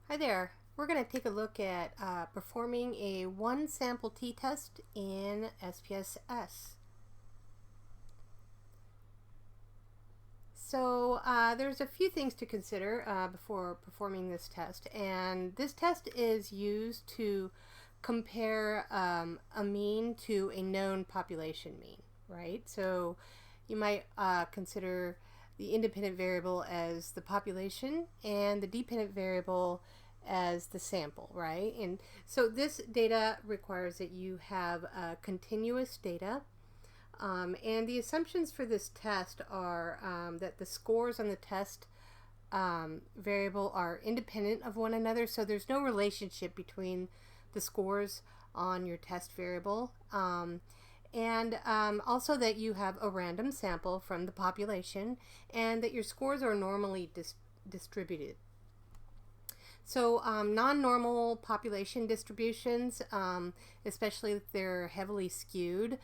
Hi there. We're going to take a look at performing a one sample t-test in SPSS. So there's a few things to consider before performing this test, and this test is used to compare a mean to a known population mean, right? So you might consider the independent variable as the population and the dependent variable as the sample, right? And so this data requires that you have continuous data. And the assumptions for this test are that the scores on the test variable are independent of one another, so there's no relationship between the scores on your test variable. And also that you have a random sample from the population and that your scores are normally distributed. So non-normal population distributions, especially if they're heavily skewed,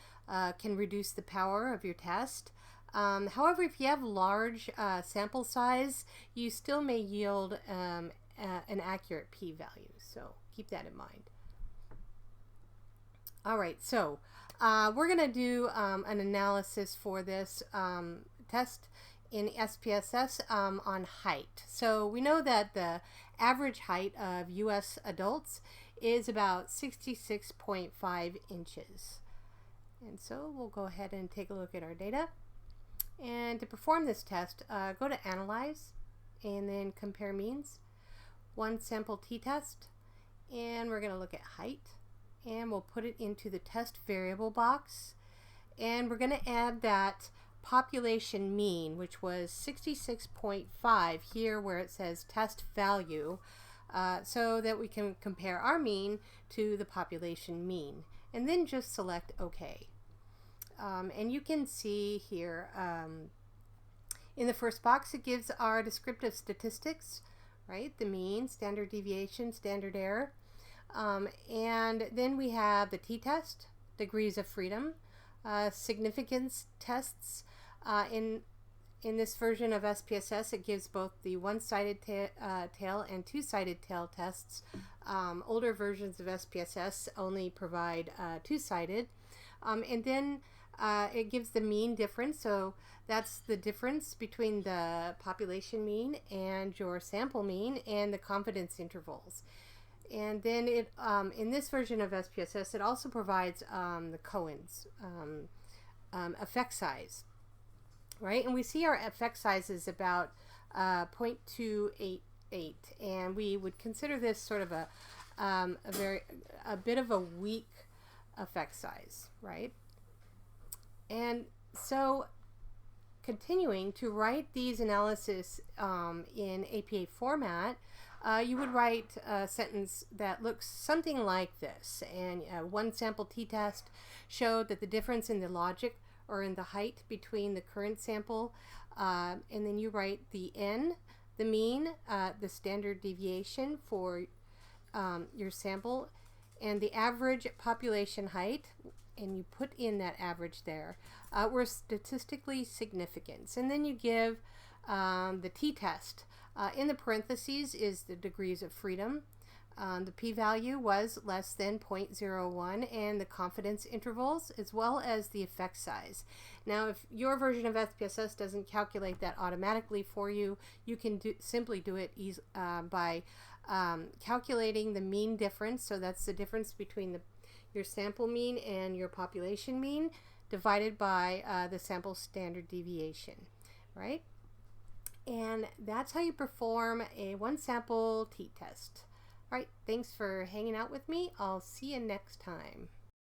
can reduce the power of your test. However, if you have large sample size, you still may yield an accurate p-value. So keep that in mind. All right, so we're going to do an analysis for this test in SPSS on height. So we know that the average height of U.S. adults is about 66.5 inches. And so we'll go ahead and take a look at our data. And to perform this test, go to Analyze and then Compare Means, One Sample T-Test, and we're going to look at height. And we'll put it into the test variable box, and we're going to add that population mean, which was 66.5 here where it says test value, so that we can compare our mean to the population mean, and then just select OK. And you can see here in the first box it gives our descriptive statistics, right? The mean, standard deviation, standard error. And then we have the t-test, degrees of freedom, significance tests. In this version of SPSS, it gives both the one-sided tail and two-sided tail tests. Older versions of SPSS only provide two-sided. And then it gives the mean difference, so that's the difference between the population mean and your sample mean, and the confidence intervals. And then it in this version of SPSS, it also provides the Cohen's effect size, right? And we see our effect size is about 0.288, and we would consider this sort of a bit of a weak effect size, right? And so continuing to write these analysis in APA format, you would write a sentence that looks something like this. And one sample t-test showed that the difference in the logic or in the height between the current sample, and then you write the n, the mean, the standard deviation for your sample, and the average population height, and you put in that average there, were statistically significant. And then you give the t-test. In the parentheses is the degrees of freedom. The p-value was less than 0.01, and the confidence intervals, as well as the effect size. Now, if your version of SPSS doesn't calculate that automatically for you, you can simply do it by calculating the mean difference. So that's the difference between your sample mean and your population mean divided by the sample standard deviation, right? And that's how you perform a one sample t-test. All right, thanks for hanging out with me. I'll see you next time.